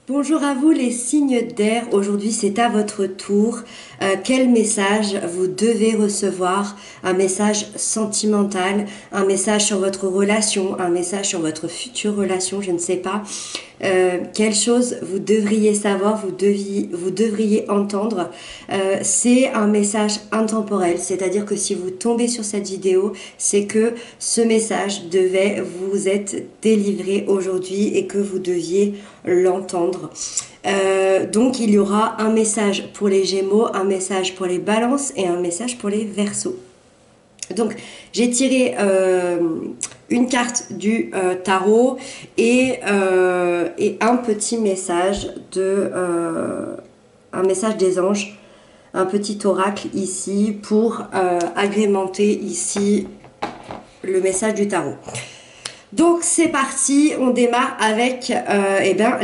Bonjour à vous les signes d'air, aujourd'hui c'est à votre tour. Quel message vous devez recevoir? Un message sentimental, un message sur votre relation, un message sur votre future relation, je ne sais pas. Quelle chose vous devriez savoir, vous devriez entendre. C'est un message intemporel, c'est-à-dire que si vous tombez sur cette vidéo, c'est que ce message devait vous être délivré aujourd'hui et que vous deviez l'entendre. Donc il y aura un message pour les Gémeaux, un message pour les Balances et un message pour les Verseaux. Donc j'ai tiré une carte du tarot et un petit message un message des anges, un petit oracle ici pour agrémenter ici le message du tarot. Donc c'est parti, on démarre avec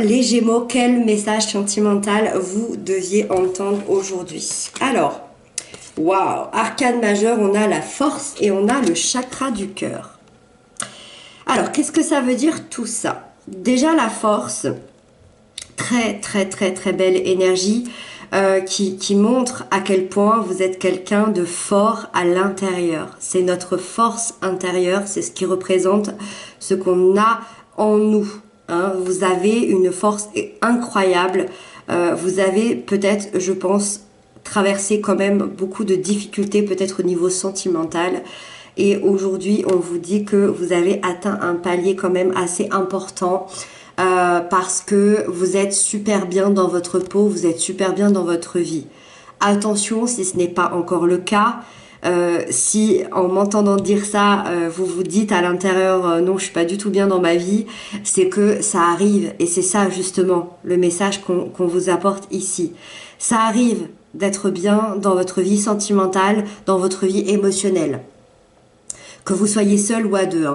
les Gémeaux. Quel message sentimental vous deviez entendre aujourd'hui? Alors, waouh, arcane majeur, on a la force et on a le chakra du cœur. Alors, qu'est-ce que ça veut dire tout ça? Déjà la force, très belle énergie qui montre à quel point vous êtes quelqu'un de fort à l'intérieur. C'est notre force intérieure, c'est ce qui représente ce qu'on a en nous. Hein. Vous avez une force incroyable. Vous avez peut-être, je pense, traversé quand même beaucoup de difficultés, peut-être au niveau sentimental. Et aujourd'hui, on vous dit que vous avez atteint un palier quand même assez important. Parce que vous êtes super bien dans votre peau, vous êtes super bien dans votre vie. Attention, si ce n'est pas encore le cas, si en m'entendant dire ça, vous vous dites à l'intérieur non, je suis pas du tout bien dans ma vie, c'est que ça arrive et c'est ça justement le message qu'on vous apporte ici. Ça arrive d'être bien dans votre vie sentimentale, dans votre vie émotionnelle. Que vous soyez seul ou à deux.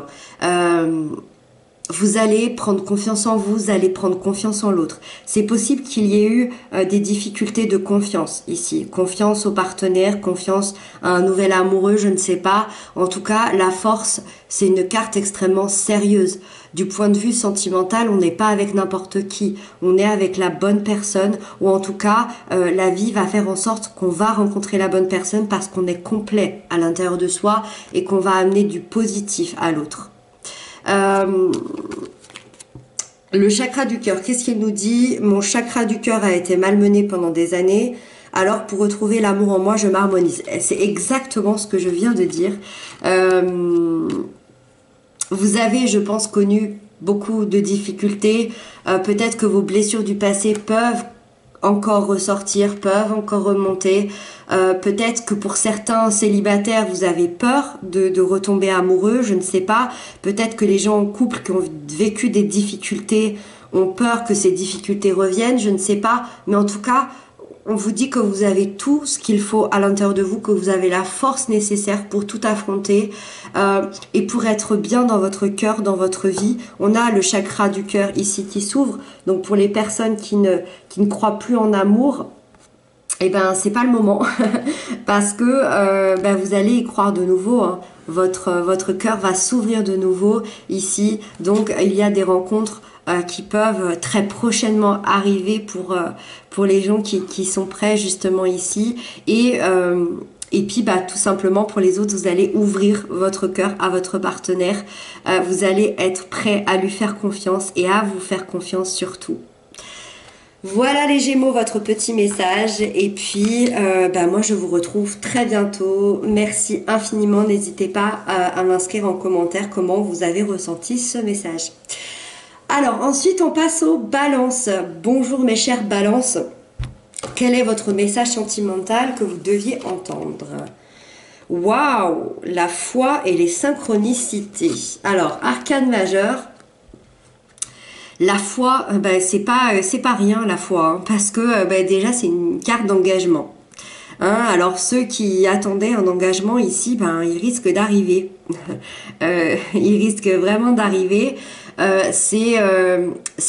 Vous allez prendre confiance en vous, vous allez prendre confiance en l'autre. C'est possible qu'il y ait eu des difficultés de confiance ici. Confiance au partenaire, confiance à un nouvel amoureux, je ne sais pas. En tout cas, la force, c'est une carte extrêmement sérieuse. Du point de vue sentimental, on n'est pas avec n'importe qui. On est avec la bonne personne, ou en tout cas, la vie va faire en sorte qu'on va rencontrer la bonne personne parce qu'on est complet à l'intérieur de soi et qu'on va amener du positif à l'autre. Le chakra du cœur, qu'est-ce qu'il nous dit? Mon chakra du cœur a été malmené pendant des années, alors pour retrouver l'amour en moi, je m'harmonise. C'est exactement ce que je viens de dire. Vous avez, je pense, connu beaucoup de difficultés. Peut-être que vos blessures du passé peuvent encore ressortir, peuvent encore remonter. Peut-être que pour certains célibataires, vous avez peur de retomber amoureux, je ne sais pas. Peut-être que les gens en couple qui ont vécu des difficultés ont peur que ces difficultés reviennent, je ne sais pas. Mais en tout cas, on vous dit que vous avez tout ce qu'il faut à l'intérieur de vous, que vous avez la force nécessaire pour tout affronter et pour être bien dans votre cœur, dans votre vie. On a le chakra du cœur ici qui s'ouvre. Donc pour les personnes qui ne croient plus en amour, eh ben c'est pas le moment parce que vous allez y croire de nouveau. Hein. Votre cœur va s'ouvrir de nouveau ici. Donc il y a des rencontres qui peuvent très prochainement arriver pour les gens qui sont prêts justement ici et puis tout simplement pour les autres, vous allez ouvrir votre cœur à votre partenaire, vous allez être prêt à lui faire confiance et à vous faire confiance surtout. Voilà les Gémeaux, votre petit message et puis moi je vous retrouve très bientôt. Merci infiniment, n'hésitez pas à m'inscrire en commentaire comment vous avez ressenti ce message. Alors ensuite on passe aux Balances. Bonjour mes chères Balances, quel est votre message sentimental que vous deviez entendre? Waouh, la foi et les synchronicités. Alors arcane majeur. La foi, c'est pas rien la foi, hein, parce que déjà c'est une carte d'engagement. Hein, alors ceux qui attendaient un engagement ici, ils risquent d'arriver. Ils risquent vraiment d'arriver. C'est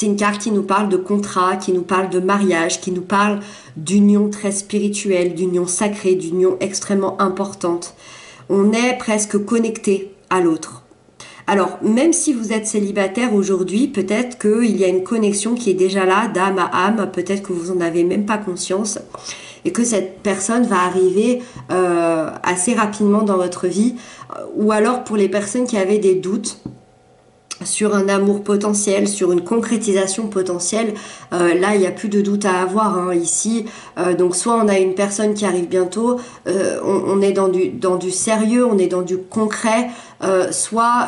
une carte qui nous parle de contrat, qui nous parle de mariage, qui nous parle d'union très spirituelle, d'union sacrée, d'union extrêmement importante. On est presque connecté à l'autre. Alors, même si vous êtes célibataire aujourd'hui, peut-être qu'il y a une connexion qui est déjà là, d'âme à âme, peut-être que vous en avez même pas conscience, et que cette personne va arriver assez rapidement dans votre vie, ou alors pour les personnes qui avaient des doutes sur un amour potentiel, sur une concrétisation potentielle, là il n'y a plus de doute à avoir hein, ici. Donc soit on a une personne qui arrive bientôt, on est dans du sérieux, on est dans du concret, soit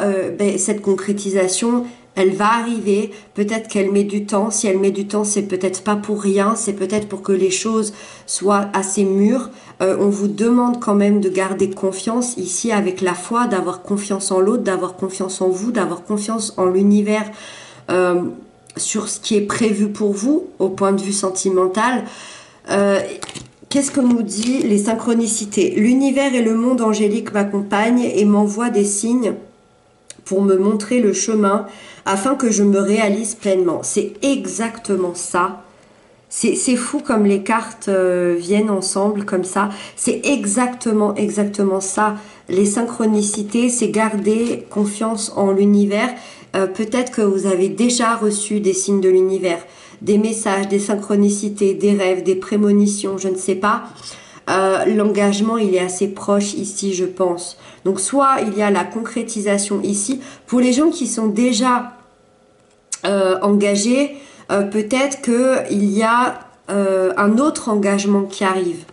cette concrétisation elle va arriver, peut-être qu'elle met du temps. Si elle met du temps, c'est peut-être pas pour rien, c'est peut-être pour que les choses soient assez mûres. On vous demande quand même de garder confiance ici avec la foi, d'avoir confiance en l'autre, d'avoir confiance en vous, d'avoir confiance en l'univers sur ce qui est prévu pour vous au point de vue sentimental. Qu'est-ce que nous dit les synchronicités? L'univers et le monde angélique m'accompagnent et m'envoient des signes pour me montrer le chemin afin que je me réalise pleinement. C'est exactement ça. C'est fou comme les cartes viennent ensemble comme ça. C'est exactement ça. Les synchronicités, c'est garder confiance en l'univers. Peut-être que vous avez déjà reçu des signes de l'univers, des messages, des synchronicités, des rêves, des prémonitions, je ne sais pas. L'engagement il est assez proche ici je pense, donc soit il y a la concrétisation ici pour les gens qui sont déjà engagés, peut-être que il y a un autre engagement qui arrive,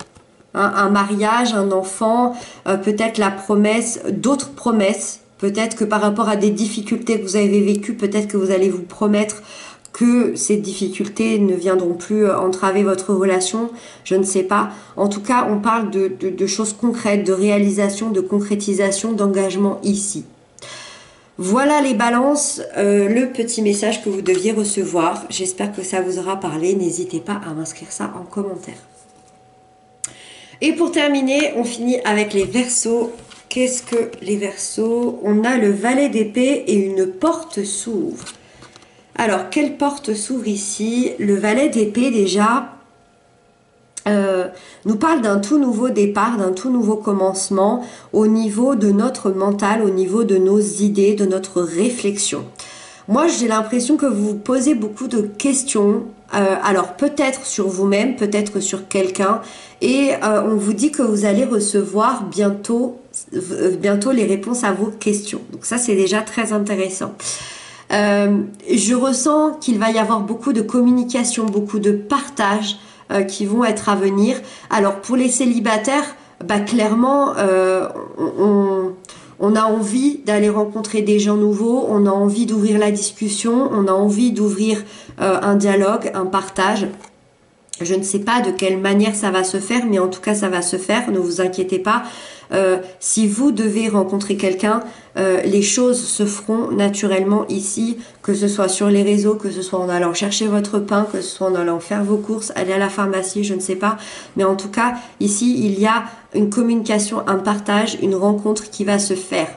hein, un mariage, un enfant, peut-être la promesse, d'autres promesses, peut-être que par rapport à des difficultés que vous avez vécues, peut-être que vous allez vous promettre que ces difficultés ne viendront plus entraver votre relation, je ne sais pas. En tout cas, on parle de choses concrètes, de réalisation, de concrétisation, d'engagement ici. Voilà les balances, le petit message que vous deviez recevoir. J'espère que ça vous aura parlé. N'hésitez pas à m'inscrire ça en commentaire. Et pour terminer, on finit avec les Verseaux. Qu'est-ce que les Verseaux? On a le valet d'épée et une porte s'ouvre. Alors, quelle porte s'ouvre ici? Le valet d'épée, déjà, nous parle d'un tout nouveau départ, d'un tout nouveau commencement au niveau de notre mental, au niveau de nos idées, de notre réflexion. Moi, j'ai l'impression que vous vous posez beaucoup de questions, alors peut-être sur vous-même, peut-être sur quelqu'un, et on vous dit que vous allez recevoir bientôt les réponses à vos questions. Donc ça, c'est déjà très intéressant. Je ressens qu'il va y avoir beaucoup de communication, beaucoup de partage qui vont être à venir. Alors pour les célibataires, clairement, on a envie d'aller rencontrer des gens nouveaux, on a envie d'ouvrir la discussion, on a envie d'ouvrir un dialogue, un partage. Je ne sais pas de quelle manière ça va se faire, mais en tout cas ça va se faire, ne vous inquiétez pas. Si vous devez rencontrer quelqu'un, les choses se feront naturellement ici, que ce soit sur les réseaux, que ce soit en allant chercher votre pain, que ce soit en allant faire vos courses, aller à la pharmacie, je ne sais pas. Mais en tout cas, ici, il y a une communication, un partage, une rencontre qui va se faire.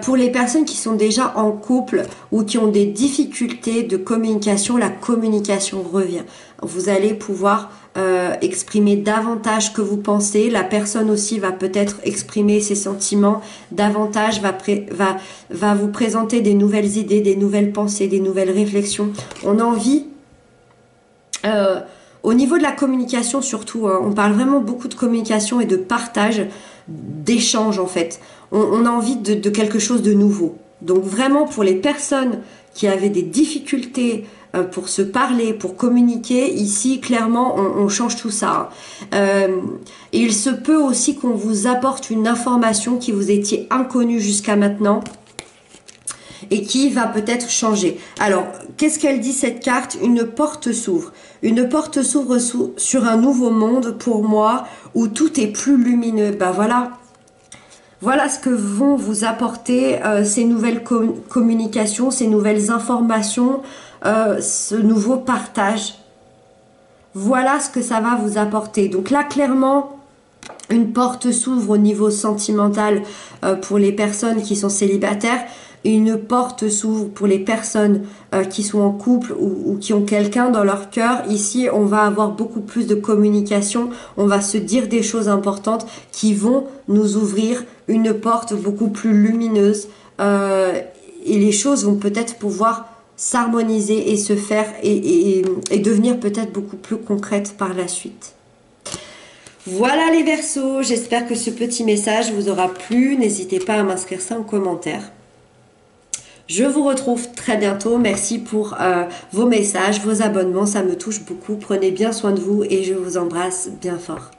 Pour les personnes qui sont déjà en couple ou qui ont des difficultés de communication, la communication revient. Vous allez pouvoir exprimer davantage que vous pensez. La personne aussi va peut-être exprimer ses sentiments davantage, va vous présenter des nouvelles idées, des nouvelles pensées, des nouvelles réflexions. On a envie... au niveau de la communication surtout, hein, on parle vraiment beaucoup de communication et de partage, d'échange en fait. On a envie de quelque chose de nouveau. Donc vraiment pour les personnes qui avaient des difficultés pour se parler, pour communiquer, ici clairement on change tout ça. Et il se peut aussi qu'on vous apporte une information qui vous étiez inconnue jusqu'à maintenant et qui va peut-être changer. Alors, qu'est-ce qu'elle dit cette carte? Une porte s'ouvre. Une porte s'ouvre sur un nouveau monde pour moi où tout est plus lumineux. Voilà. Voilà ce que vont vous apporter ces nouvelles communications, ces nouvelles informations, ce nouveau partage. Voilà ce que ça va vous apporter. Donc là, clairement, une porte s'ouvre au niveau sentimental pour les personnes qui sont célibataires. Une porte s'ouvre pour les personnes qui sont en couple ou qui ont quelqu'un dans leur cœur. Ici, on va avoir beaucoup plus de communication. On va se dire des choses importantes qui vont nous ouvrir une porte beaucoup plus lumineuse et les choses vont peut-être pouvoir s'harmoniser et se faire et devenir peut-être beaucoup plus concrètes par la suite. Voilà les Verseaux, j'espère que ce petit message vous aura plu. N'hésitez pas à m'inscrire ça en commentaire. Je vous retrouve très bientôt. Merci pour vos messages, vos abonnements, ça me touche beaucoup. Prenez bien soin de vous et je vous embrasse bien fort.